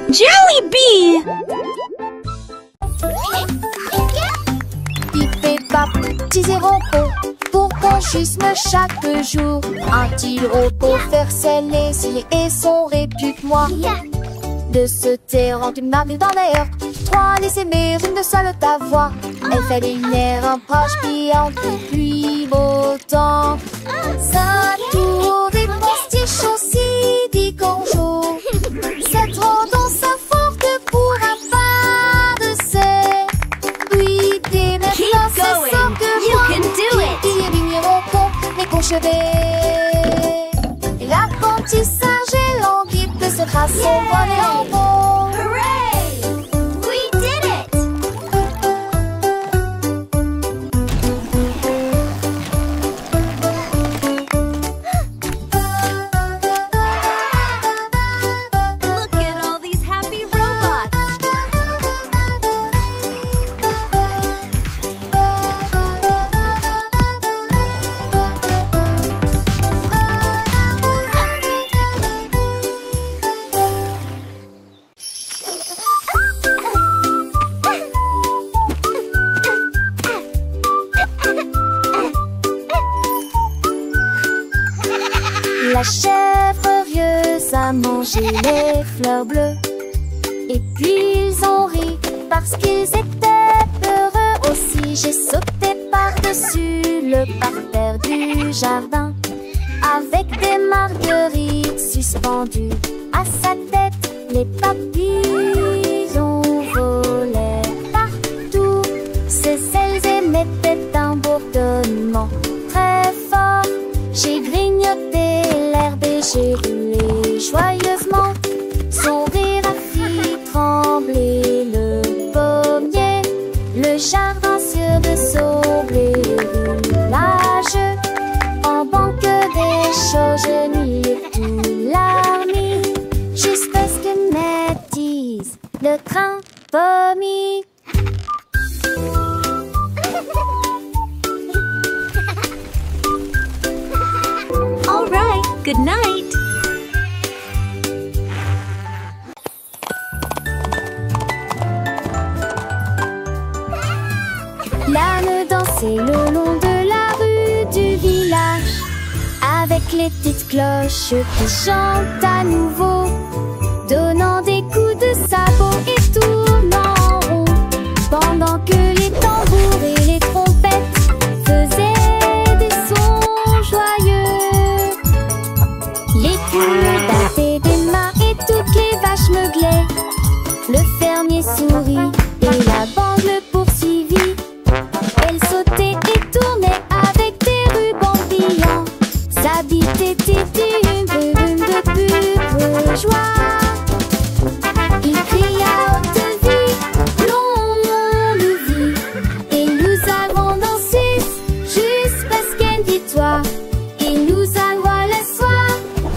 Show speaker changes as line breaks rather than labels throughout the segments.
Jelly Bee!
Pip et pap, petits et robots, pour qu'on jusme chaque jour. Un-t-il robot faire ses laisiers et son répute-moi? De se taire en une marque dans l'air, trois laissez mais une seule ta voix. Elle fait des nerfs un proche pliant depuis beau temps. Ça tour des postiches aussi dit bonjour. C'est trop dans sa forte pour un pas de ses. Oui, des maintenant c'est ça que moi. Il est vigneron con, mais conchevé. L'apprentissage est languide de cette race au bon et en bon. La chèvre rieuse a mangé les fleurs bleues. Et puis ils ont ri parce qu'ils étaient peureux aussi. J'ai sauté par-dessus le parterre du jardin, avec des marguerites suspendues à sa tête. Les papillons volaient partout. Ses ailes émettaient un bourdonnement très fort. J'ai grignoté l'herbe et j'ai roulé joyeusement. Son rire a fait trembler le pommier. Le jardin sur de saublé roulage. En banque des choses, je n'y ai plus l'armée. Jusqu'à ce que métisse le train pommier.
Good night!
L'âne dansait le long de la rue du village, avec les petites cloches qui chantent à nouveau, donnant des coups de sabot et tournant en rond, pendant que les tambours et les trompettes faisaient des sons joyeux. Les poules battaient des mains et toutes les vaches meuglaient. Le fermier sourit et la bande le poursuivit. Elle sautait et tournait avec des rubans brillants. Sa bite était une brume de pure joie. Il cria à haute vie, longue vie, et nous avons dansé jusqu'à ce qu'elle dit toi. Et nous allons le soir,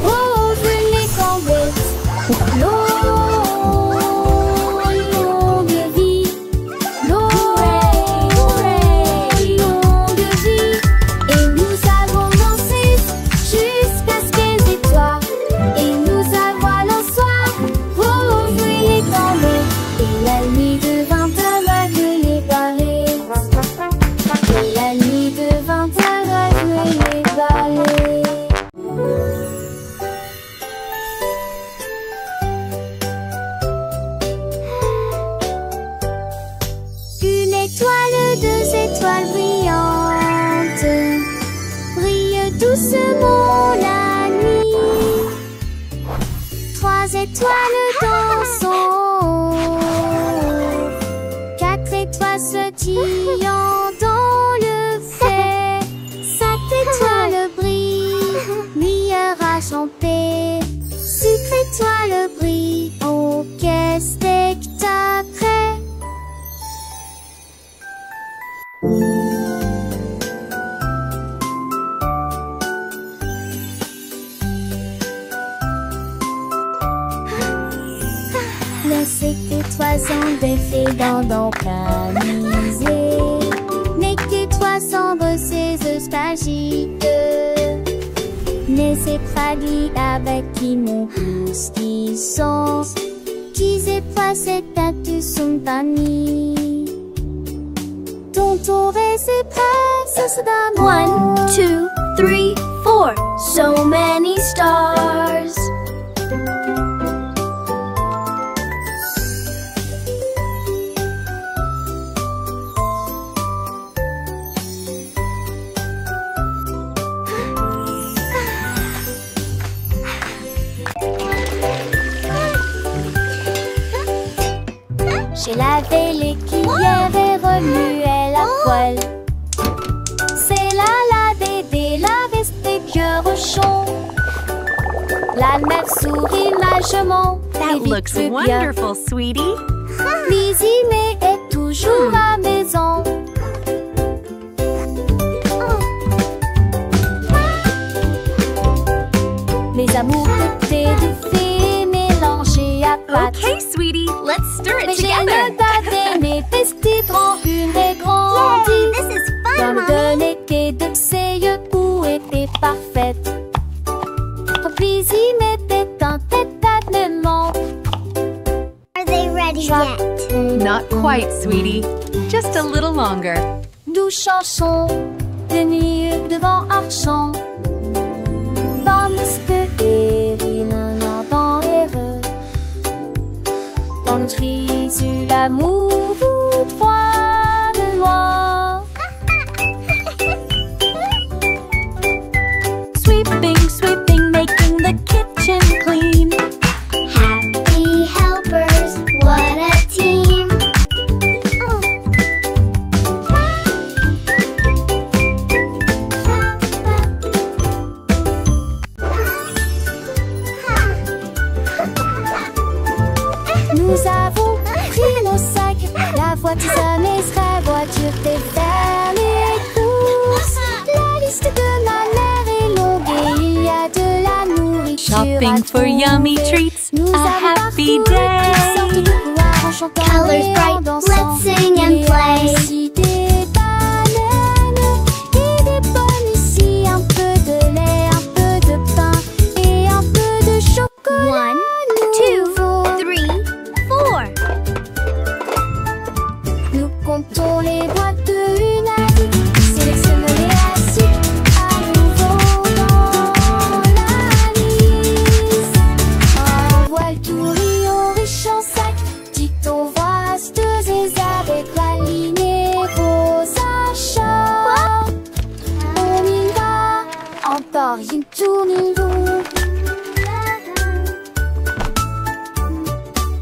oh, je les cambouettes. Longue vie, longue vie, et nous avons dansé jusqu'à ce qu'elle dit toi. Et nous allons le soir, oh, je les cambouettes. Et la nuit devint aveugle les barrés. Et la nuit devint aveugle les barrés. Une étoile, deux étoiles brillantes brillent doucement la nuit. Trois étoiles dans son haut, quatre étoiles sautillant dans le fait. Sept étoiles brillent, lueur argentée. Sucre étoile brille, oh quel spectacle! Laissez que toi en défait dans camisé, n'est que toi sombre ces nostalgiques. Né ces fragli avec qui mon pouce qui sont disais pas cette tête sont amis. Ton tour et c'est princesses d'amour.
1, 2, 3, 4. So many stars.
J'ai lavé les cuillères et remué la poêle. C'est la Dédé, la veste des vieux rochons. La mère sourit lâchement.
That looks wonderful, sweetie.
Cuisiner est toujours à maison. Les amours de thé de fée mélangés à pâte.
Okay, sweetie, let's stir
Mais
it
j'ai
together.
le dade, mes vestiges en une et grandie.
This is
Dans
fun,
le
Mommy.
donné de ses yeux où était parfaite. Puis il mettait un tête-à-tête-ment.
Are they ready yet?
Not quite, sweetie. Just a little longer.
Nous chansons de nuit devant Archant. Dans l'est et dans heureux. Dans notre issue l'amour vous trois de loin.
Sweeping, sweeping, making the kitchen clean.
Happy helpers, what a team.
Nous avons pris nos sacs. La voiture sonnée sera voiture des vers les courses. La liste de ma mère est longue et il y a de la nourriture
Shopping
à
for yummy
trouver.
treats,
Nous
a
avons
happy
parcouru
day.
toutes sortes de couloirs en chantant
Colors
et en
bright,
dansant.
let's sing and
Il y a
play.
aussi des bananes et des pommes ici, un peu de lait, un peu de pain et un peu de chocolat.
1, 2,
nouveau.
3, 4.
Nous comptons les boîtes de une à une. Sélectionne les assiettes à nouveau dans la liste. Envoie le tout rayon riche en sac. Dit on voit astuces avec la lignée vos achats. On y va, encore une tournure.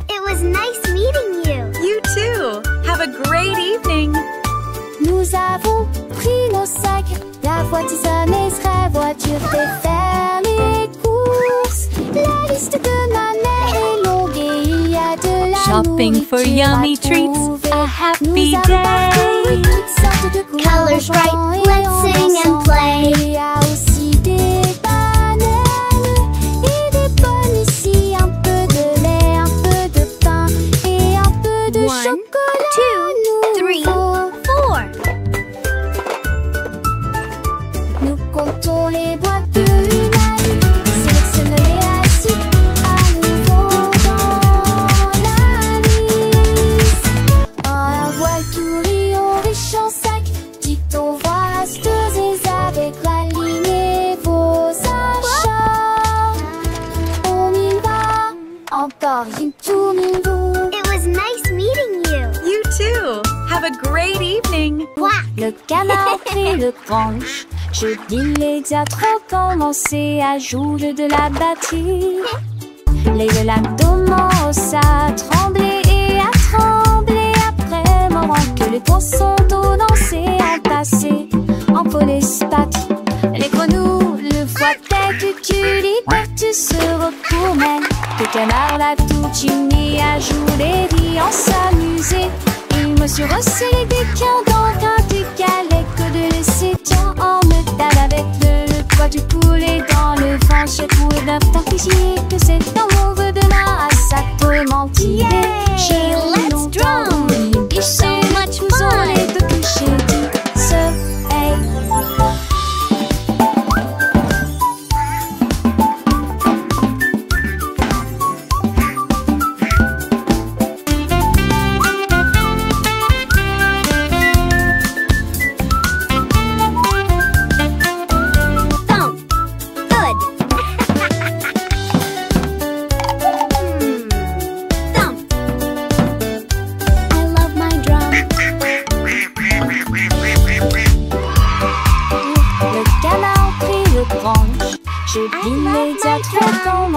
It was nice meeting you.
You too. Have a great evening.
Nous avons pris nos sacs. La voiture sonnée sera voiture fait faire les courses. La liste de ma mère est longue et il y a de la
Shopping for
nourriture
yummy
à
treats,
trouver.
a
Nous
happy
avons parcouru
day.
toutes sortes de couleurs en
Colors bright,
chantant et
let's
en
sing and
dansant.
play.
Il y a aussi des bananes et des pommes ici, un peu de lait, un peu de pain et un peu de
1,
chocolat
2, 3,
nouveau.
4.
Nous comptons les boîtes de une à une. Sélectionne les assiettes à nouveau dans la liste. Un voile tout rayon riche en sac. Dit on voit astuces avec la lignée vos achats. On y va, encore une tournure.
It was nice meeting you.
You too. Have a great evening.
Quack.
Le canard fait le crunch. Je dis les diatres ont commencé à jouer de la batterie. Les l'abdomen à trembler et à trembler après moment que les poissons d'eau dansaient entassés en police pattes. Les grenouilles, le foie tête, tu liberté se retournaient. Le canard l'a tout uni à jouer et en s'amuser. Il me suis resserré des quins dans un décalé que de laisser tant en métal avec le poids du poulet dans le vent. J'ai trouvé d'un cuisinier que c'est un mauvais de main à sa tourmentille.
Yay! Let's drum! It's so much fun!
Les deux clichés du soleil.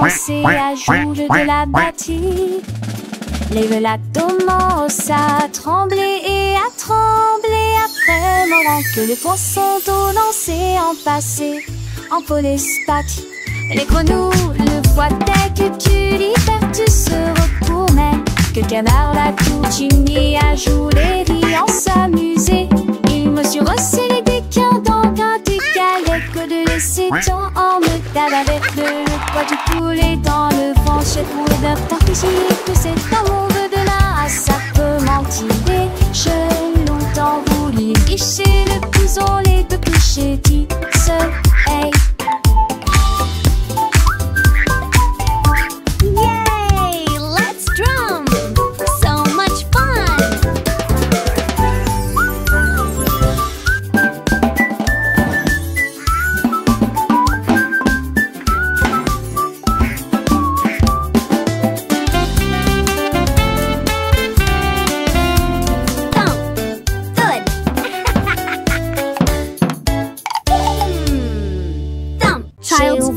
laisser à jour de la batterie. Les velas commencent à trembler et à trembler après le moment que les poissons d'eau lancés en passé en polyspath. Les grenouilles le voient dès que tu libères, tu se retournes. Que le canard l'a continué à jouer et en s'amuser. Il mesure aussi les déquins dans un décalé que de laisser tant en métal avec le poids du poulet dans le vent. Chez pour d'un temps physique que c'est un monde de là à ça peut mentir. J'ai longtemps voulu guicher le couson, les deux clichés dit seul. Hey.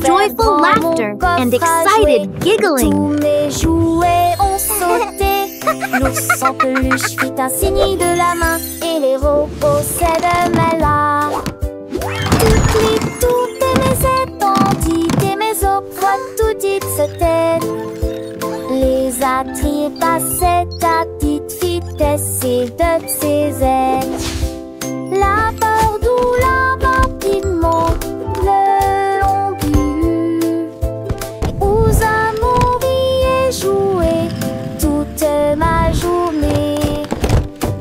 Joyful laughter and excited giggling.
Tous mes jouets ont sauté. L'ours en peluche fit un signe de la main et les robots s'aident là. Toutes mes étendues et mes eaux tout dites se taisent. Les attraits passaient à petite vitesse et de ses ailes. La peur d'où la rapidement.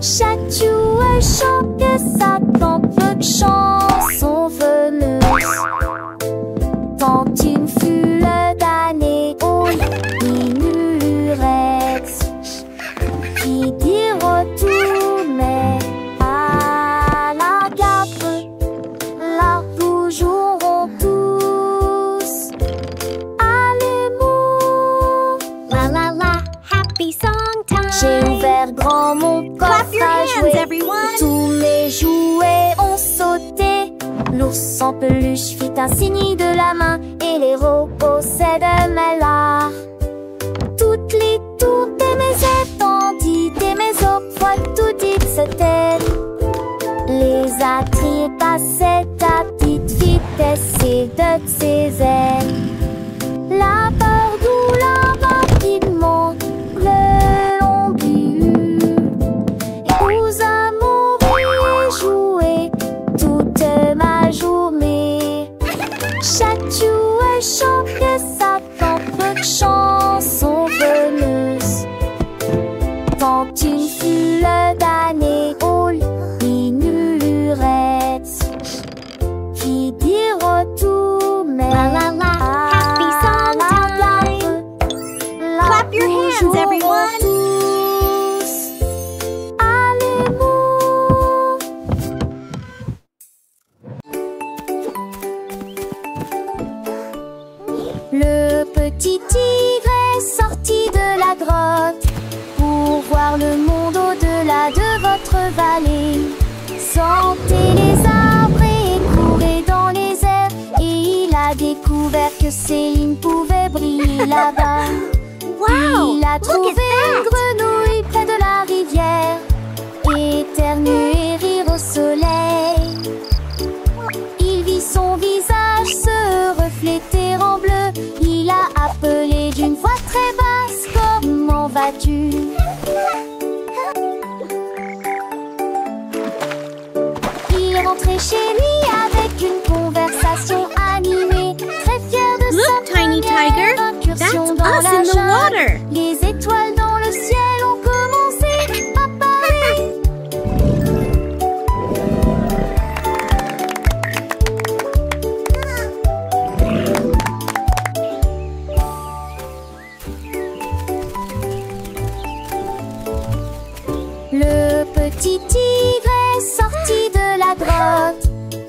Chaque jouet chante sa peu de chansons veneuses. Tant une fule d'années au minurex qui dit retourner à la cape. Là nous jouerons tous à l'amour.
La la la, happy song time.
J'ai ouvert grand mon coffre à jouer. Tous mes jouets ont sauté. L'ours en peluche fit un signe de la main et les robots s'aident là. Toutes mes étendues et mes eaux tout dites se taisent. Les attraits passaient à petite vitesse et de ses ailes. La peur d'où la rapidement. Chaque jouet chante sa propre chanson veneuse. Tant une fule d'années au minurex qui dit retour mais
la la la, happy song time. Clap your hands, everyone.
Le petit tigre est sorti de la grotte pour voir le monde au-delà de votre vallée. Sentez les arbres et courez dans les airs. Et il a découvert que Céline pouvait briller là-bas.
Wow,
il a trouvé une grenouille près de la rivière, éternuer et rire au soleil. Il vit son visage se refléter en bleu. Il a appelé d'une voix très basse, comment vas-tu? Il est rentré chez lui avec une conversation animée, très fier de sa
Tiny Tiger,
incursion
that's
dans
us
la
in the
jungle.
water.
Les étoiles dans le ciel ont commencé à parler. Le petit tigre est sorti de la grotte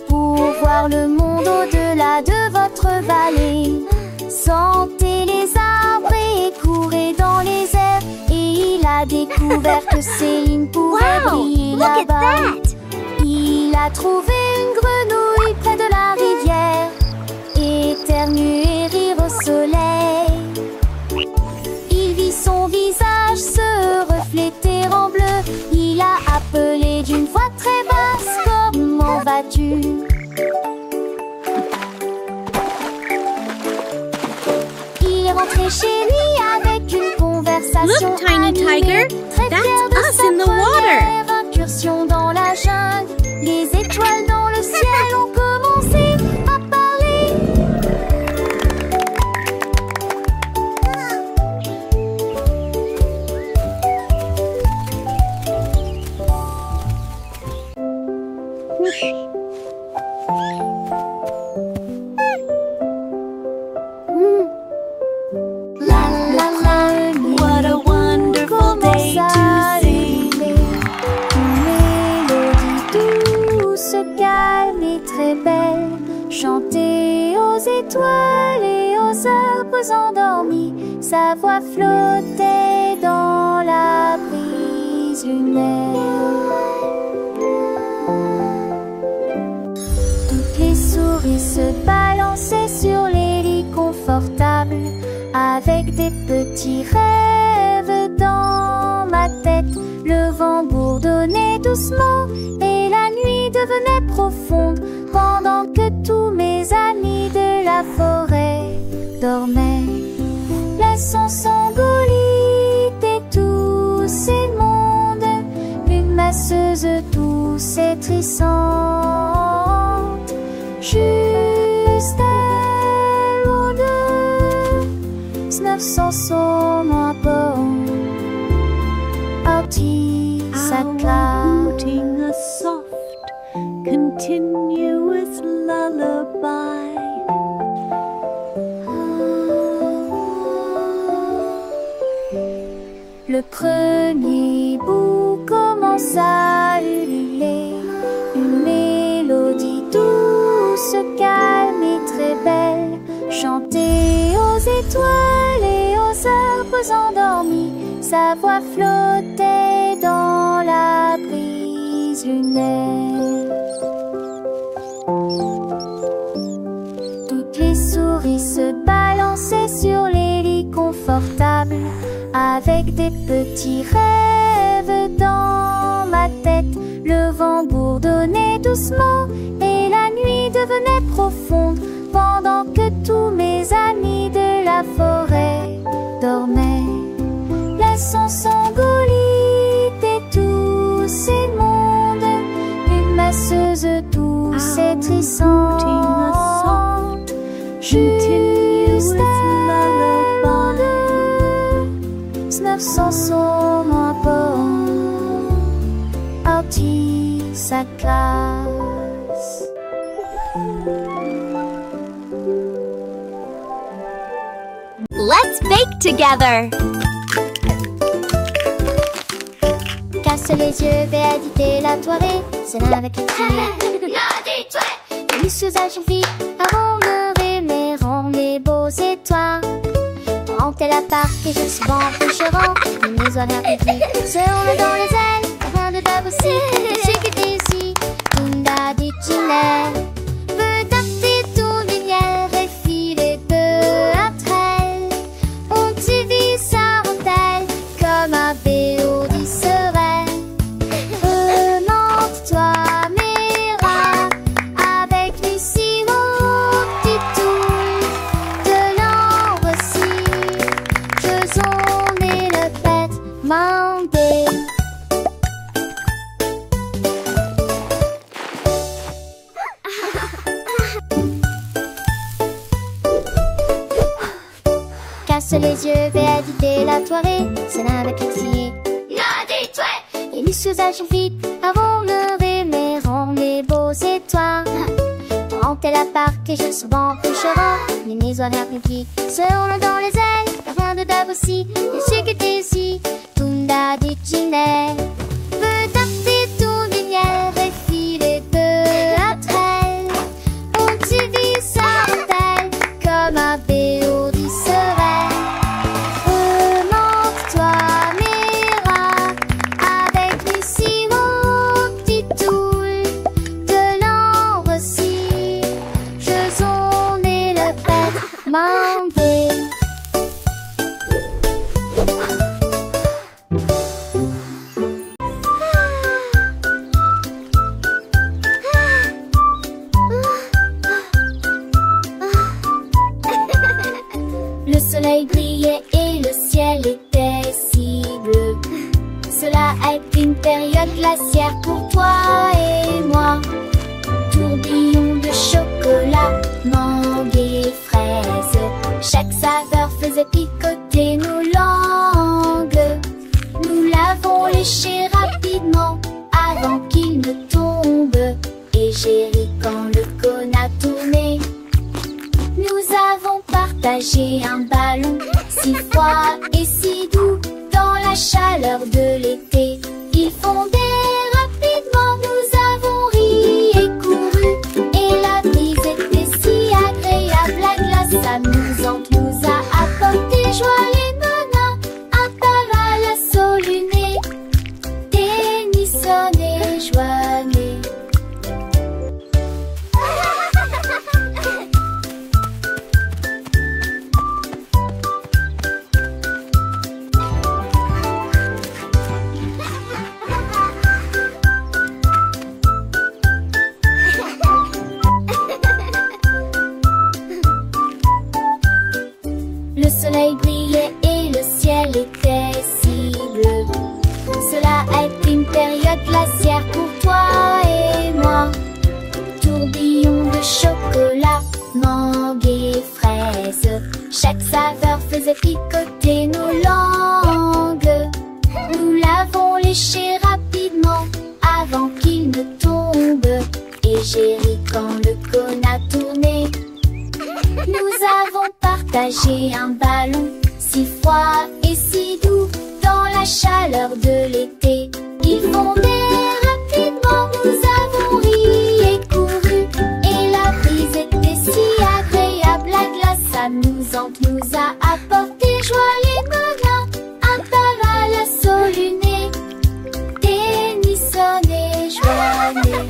pour voir le monde au-delà de votre vallée. Sentez les arbres et courez dans les airs. Et il a découvert que Céline pouvait briller
look at
là-bas.
that.
Il a trouvé une grenouille près de la rivière, éternuer et rire au soleil. lune. Il est rentré chez lui avec une conversation.
Look, Tiny Tiger, that's us in the water.
Incursion dans la jungle, les étoiles dans le ciel ont commencé à parler. La la la,
What a wonderful day to sing.
Une mélodie douce, calme et très belle, chantée aux étoiles et aux arbres endormis. Sa voix flottait dans la brise lunaire. Toutes les souris se balançaient sur les lits confortables, avec des petits rêves dans ma tête. Le vent bourdonnait doucement et la nuit devenait profonde, pendant que tous mes amis de la forêt dormaient. Laissons Sangolite et tous ces mondes, une masseuse douce et trissante, juste elle ou deux, 900 sont à bord.
Outing a soft, continuous lullaby.
Le premier bout commence à ululer, une mélodie douce, calme et très belle, chantée aux étoiles et aux arbres endormis. Sa voix flottait dans la brise lunaire. Toutes les souris se balançaient sur les lits confortables, avec des petits rêves dans ma tête. Le vent bourdonnait doucement et la nuit devenait profonde, pendant que tous mes amis de la forêt dormaient. Laissons Sangolite et tous ces mondes, une masseuse douce et trissante, juste elle ou deux, 900 sont à bord. Outie sa classe.
Let's bake together.
Casse les yeux, vais agiter la soirée. C'est là avec les filles. Les l'usage vite, avant de rêver, rend les beaux étoiles. Rentez la part et je suis bon pêcherant. Les oiseaux républiques se roulent dans les ailes. Rien de table aussi, c'est que t'es ici. Tunda du Chile. Peut tâter tout lumière et filer peu après elle. On t'y vit sa rentelle comme un vélo du serein. Remonte-toi, Mira, avec Lucie au petit tour de l'ambre aussi. Faisons et le pète, mandé. Casse les yeux, vais agiter la soirée. C'est là avec les filles. Et les choses vite avant le réveil, rend les beaux étoiles. Rentez la parc et je suis bon pêcherant. Les oiseaux républiques se roulent dans les ailes. Rien de dab aussi, je sais que t'es ici. Tunda du Chile. Veut tâter tout lumière et filer peu après elle. On t'y vit sa rentelle comme un vélo du serein. Remonte-toi, Mira, avec Lucie au petit toul de l'ambre aussi. Je zone et le pète, mandé. brillait et le ciel était si bleu. Cela a été une période glaciaire pour toi et moi. Tourbillon de chocolat, mangue et fraise. Chaque saveur faisait picoter nos langues. Nous l'avons léché rapidement avant qu'il ne tombe. Et j'ai ri quand le cône a tourné. Nous avons partagé un ballon si froid et si doux dans la chaleur de l'été. Il fondait rapidement, nous avons ri et couru. Et la brise était si agréable, la glace amusante nous a apporté joie. Les nanas, un tabac, la solunée, Tennyson et Joannée. Le soleil brillait et le ciel était si bleu. Cela a été une période glaciaire pour toi et moi. Tourbillon de chocolat, mangue et fraise. Chaque saveur faisait picoter nos langues. Nous l'avons léché rapidement avant qu'il ne tombe. Et j'ai ri quand le cône a tourné. Nous avons partagé un ballon si froid et si doux dans la chaleur de l'été. Il fondait rapidement, nous avons ri et couru. Et la brise était si agréable, la glace amusante nous a apporté joie. Les nanas, un tabac, la solunée, Tennyson et Joannée.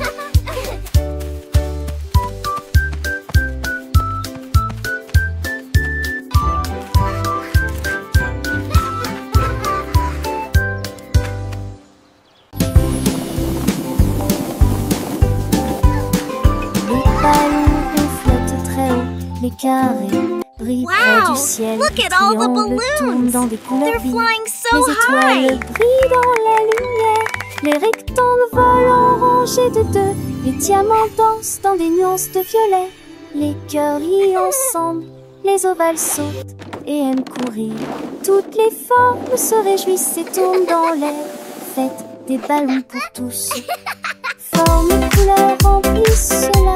Les carrés brillent près du ciel.
Look at all the
Triangles tournent
balloons.
dans des couleurs
They're
vives.
flying so
Les étoiles
high.
brillent dans la lumière. Les rectangles volent en rangées de deux. Les diamants dansent dans des nuances de violet. Les cœurs rient ensemble. Les ovales sautent et aiment courir. Toutes les formes se réjouissent et tournent dans l'air. Faites des ballons pour tous. Formes et couleurs remplissent cela.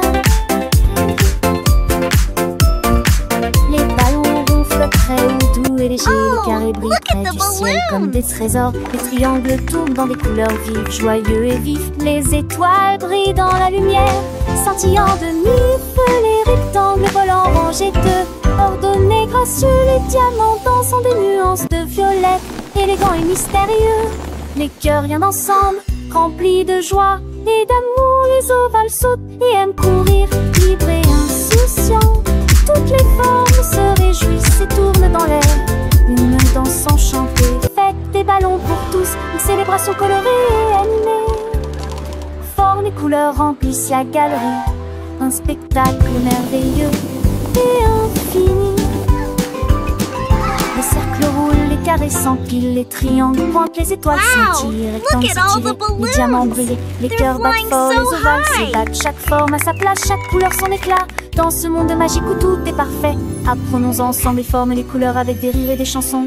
Les ballons ronflent très haut, doux et légers. Les carrés brillent près du ciel comme des trésors. Les triangles tournent dans des couleurs vives, joyeux et vifs. Les étoiles brillent dans la lumière, scintillant de mille feux. Les rectangles volent en rangées de ordonnés, gracieux. Les diamants dansent en des nuances de violet, élégants et mystérieux. Les cœurs rien ensemble, remplis de joie et d'amour. Les ovales sautent et aiment courir, libres et insouciants. Toutes les formes se réjouissent et tournent dans l'air. Une danse enchantée, faites des ballons pour tous. Une célébration colorée et animée. Formes et couleurs remplissent la galerie. Un spectacle merveilleux et infini. Les cercles roulent, les carrés s'empilent, les triangles pointent, les étoiles scintillent, les rectangles
Look at all the
s'étirent, les diamants brillent, les
They're
cœurs battent
flying
fort,
so
les ovales
high.
s'ébattent. Chaque forme a sa place, chaque couleur son éclat. Dans ce monde magique où tout est parfait, apprenons ensemble les formes et les couleurs avec des rires et des chansons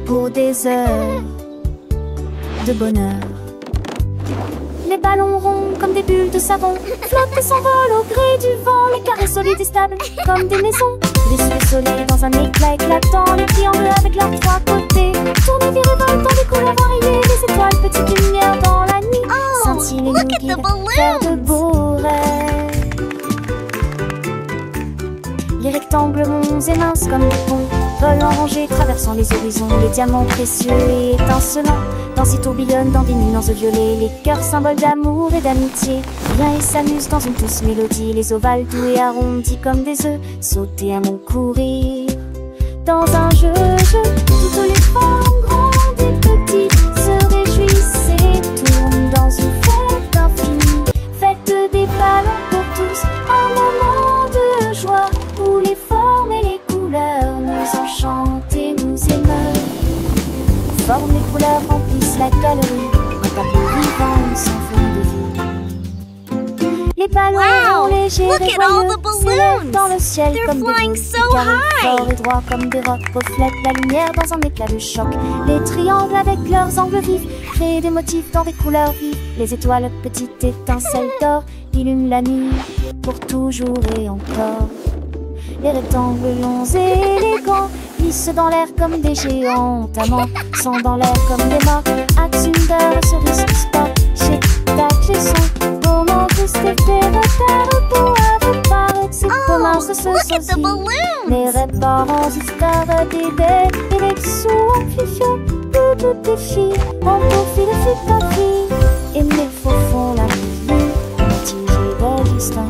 pour des heures de bonheur. Les ballons ronds comme des bulles de savon flottent et s'envolent au gré du vent. Les carrés solides et stables comme des maisons. Les sous soleil dans un éclat éclatant. Les triangles avec leurs trois côtés tournent et virevoltent dans des couleurs variées. Les étoiles, petites lumières dans la nuit, scintillent et nous
look at the
guident
balloons.
vers de beaux rêves. Les rectangles monts et minces comme des ponts volent en rangées, traversant les horizons. Les diamants précieux et étincelants dansent et tourbillonnent dans des nuances de violet. Les cœurs symboles d'amour et d'amitié viennent et s'amusent dans une douce mélodie. Les ovales doux et arrondis comme des œufs sautent et aiment courir dans un jeu. Toutes les formes grandes et petites se réjouissent et tournent dans une fête infinie. Faites des ballons pour tous, un moment de joie où les formes et les couleurs nous enchantent et nous émeuvent. formes, les couleurs remplissent la galerie. Un tableau vivant, une symphonie de vie. Les ballons
Wow!
légers
Look
et
at all
joyeux
the
s'élèvent dans le
balloons!
ciel
They're
comme des
flying
boules.
so
Carrés,
high!
forts et droits comme des rocs reflètent la lumière dans un éclat de choc. Les triangles avec leurs angles vifs créent des motifs dans des couleurs vives. Les étoiles, petites étincelles d'or, illuminent la nuit pour toujours et encore. Les rectangles longs et élégants glissent dans l'air comme des géants amants, sont dans l'air comme des morts. Atsunder, cerise qui sport, chez tac, les sons, comment juste faire retard pour apparaître, c'est comment ça se
Look at the
saucisse.
balloons!
Les réparants histoires des bêtes et les sous amplifiants, tout défi, on profite de ta vie. Et mes faux font la vie, mitigée de distance.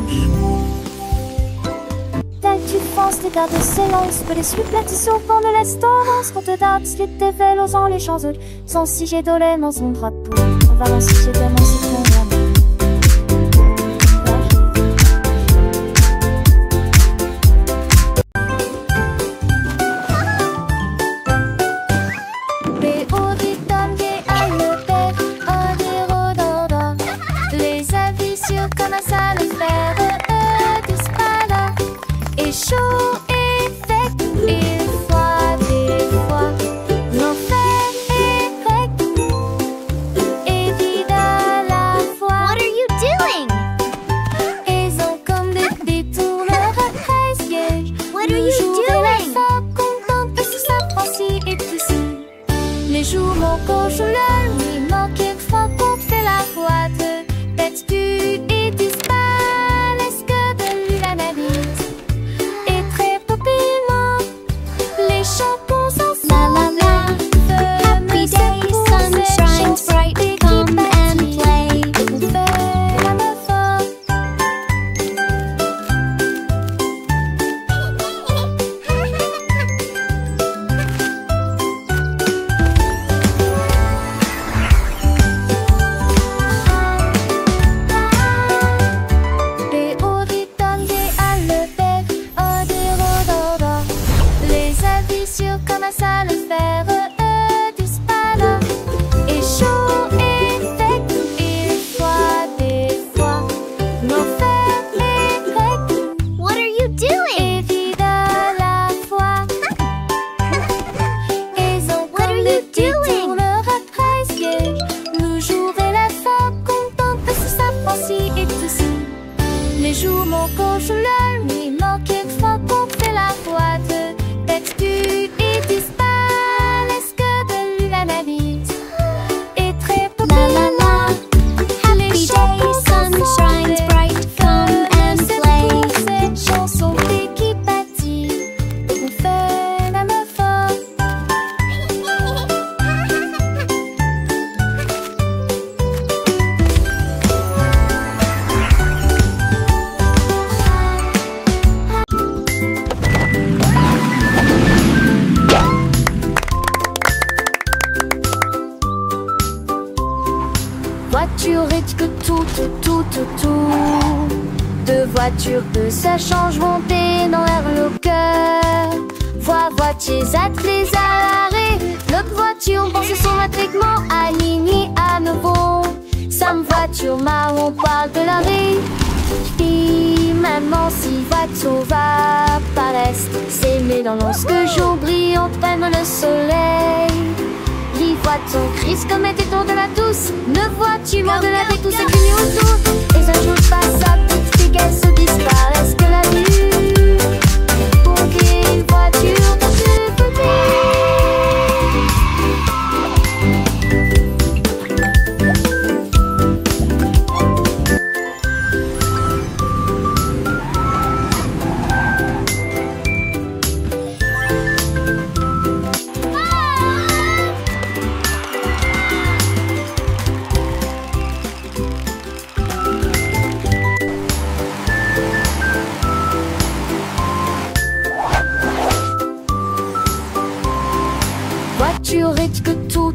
Tu penses les gardes s'élancent, que les suppletitions au fond de l'estorance. Quand te date, les dévèlent aux les champs sans si j'ai dolé dans son drapeau. On va lancer j'ai tellement c'est ton amour. Les avis sur comment ça le faire disparaît. Et chaud et sec, et froid des fois. L'enfer est grec et vide à la fois.
What are you doing?
Ils ont comme des détourneurs à 13 sièges.
What are you doing?
Contente que ce s'apprécie et tout ça. Les jours manquent, je le lui manque quelquefois qu'on fait la boîte. Tête du et disparaissent que de lui la navire. Et très topiment, les champons sont
La la la. Happy day, sun shines bright. Come and play.
On fait la meuf forte. Les auditeurs des Albert, des Rodora. Les avis sur comment ça le faire disparaît. Et chaud et sec, et froid des fois. L'enfer est grec
What are you doing?
et vide à la fois. Ils ont
What are
comme
you
des
doing?
détourneurs à 13 sièges. Le jour et la femme contente que ce s'apprécie et tout ça. Les jours manquent, je le nuit manque quelquefois qu'on fait la boîte. Tête du et disparaissent que de lui la navire. Et très
La la la. Happy day, sun shines bright. Come and play.
Cette chanson qui bâtit, on fait la meuf forte. Voiture et que tout. Deux voitures que ça change monter dans l'air le cœur. Voitiers attelés à l'arrêt. L'autre voiture pense son matriclement aligné à nouveau. Sam voiture marron parle de la vie. Puis maman si voiture va paraître. C'est mais dans lorsque jour brille prenne le soleil. Les voitures crise comme était tour de la douce. Ne vois-tu moins de la vie tout ce qui est autour. Et un jour passe à petite fille qu'elle se disparaisse que la vue. Pour qu'il une voiture dans ce côté. Voiture et que tout.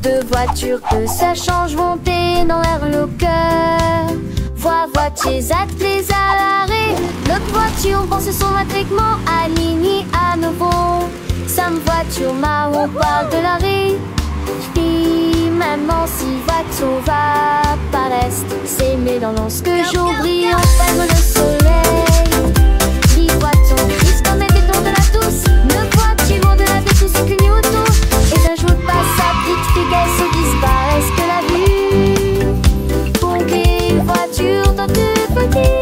Deux voitures que ça change monter dans l'air le cœur. Voitiers attelés à l'arrêt. L'autre voiture pense son matriclement aligné à nouveau. Sa Madame voiture marron parle de la rue. Puis maman si voiture va pas rester. C'est mais dans lorsque jour brille enfin le soleil. Dis voiture, dis comme elle est de la douce. Ne voiture de la douce c'est qu'une auto. Et d'un jour pas sa petite figuelle se disparaisse que la vue. Pompier, voiture dans deux petits.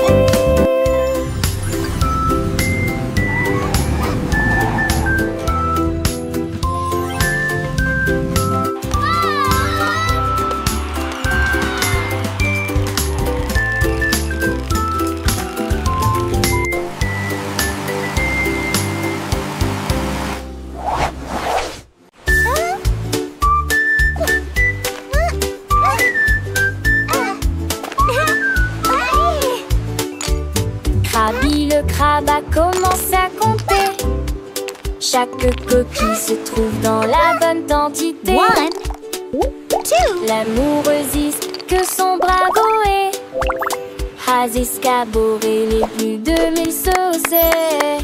Krabi le crabe a commencé à compter. Chaque coquille se trouve dans la bonne quantité.
1, 2.
L'amoureuse que son bravo est has escaboré les plus de 1000 saucés.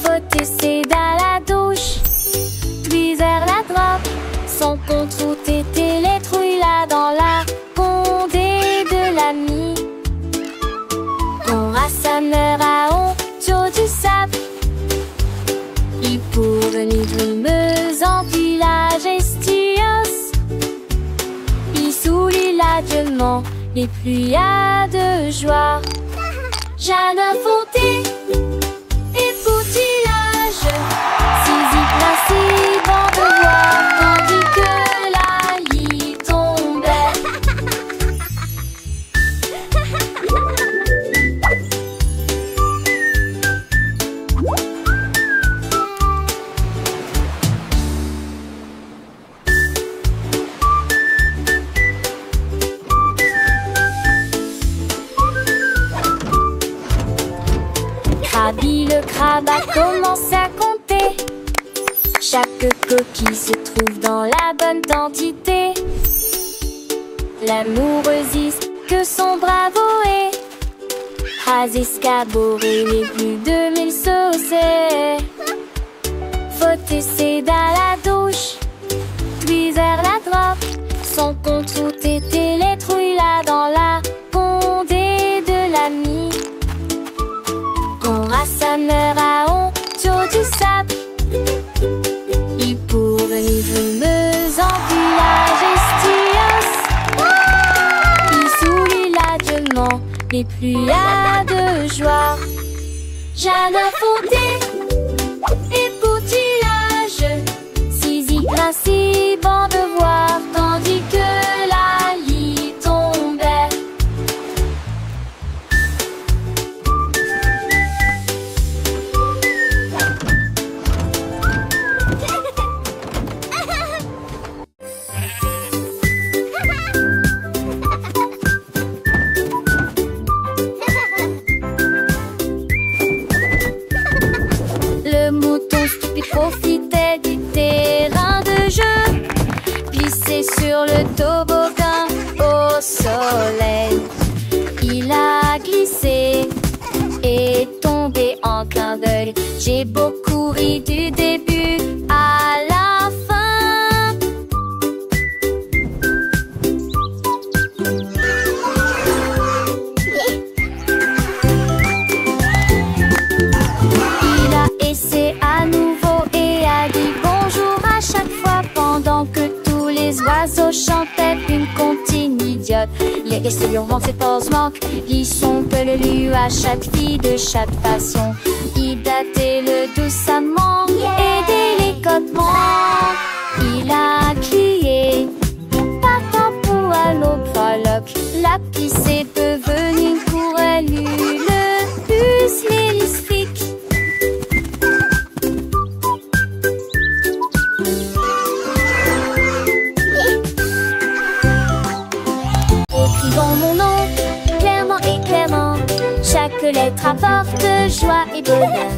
Faut essayer dans la douche, puis vers la droite. Son compte route était les trouilles là dans la condé de l'ami. On a sa mère à honte du sable. Il pour venir brumeuse en village estios. Il soulit l'adieuement et pluies à de joie. Jeanne Fonté et poutillage. Saisie principe en devoir tandis que la lit tombait. Krabi le crabe a commencé à compter. Chaque coquille se trouve dans la bonne quantité. L'amoureuse que son bravo est has escaboré les plus de 1000 saucés. Faut essayer dans la douche, puis vers la droite. Son compte route était les trouilles là dans la condé de l'ami. On a sa mère à honte du sable. Il pour venir brumeuse en village estios. Il soulit l'adieuement et pluies à de joie. Jeanne Fonté et poutillage. Saisie principe en devoir tandis que la lit tombait. Le mouton stupide profitait du terrain de jeu, glissé sur le toboggan au soleil. Il a glissé et tombé en clin d'œil. J'ai beaucoup ri du début à la fin. Il a essayé à nouveau et a dit bonjour à chaque fois pendant que tous les oiseaux chantaient une comptine idiote. Les questions hurlements de ses pauses manquent, sont peu le lu à chaque fille de chaque façon. Il datait le doucement et délicatement. Il a crié partant pour à l'autre frolic. La pisse est devenue pour elle le plus l'hélistrique. Écrivons mon nom clairement et clairement. Chaque lettre apporte joie et bonheur.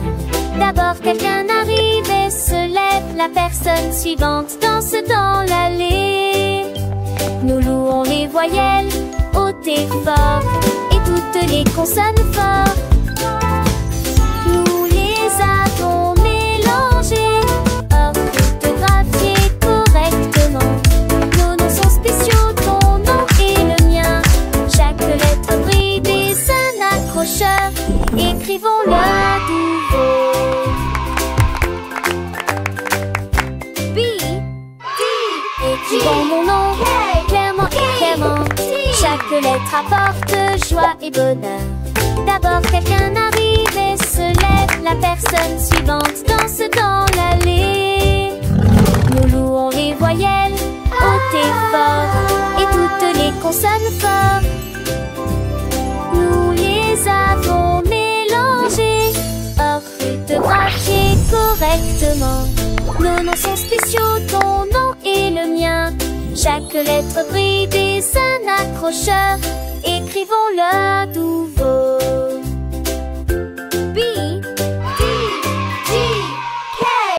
D'abord quelqu'un arrive et se lève. La personne suivante danse dans l'allée. Nous louons les voyelles hautes et fortes et toutes les consonnes fortes. Nous les avons mélangées lettres apportent joie et bonheur. D'abord quelqu'un arrive et se lève. La personne suivante danse dans l'allée. Nous louons les voyelles hautes et fortes et toutes les consonnes fortes. Nous les avons mélangées, orthographiées correctement. Nos noms sont spéciaux, ton nom et le mien. Chaque lettre brille des un accrocheur. Écrivons-le à nouveau.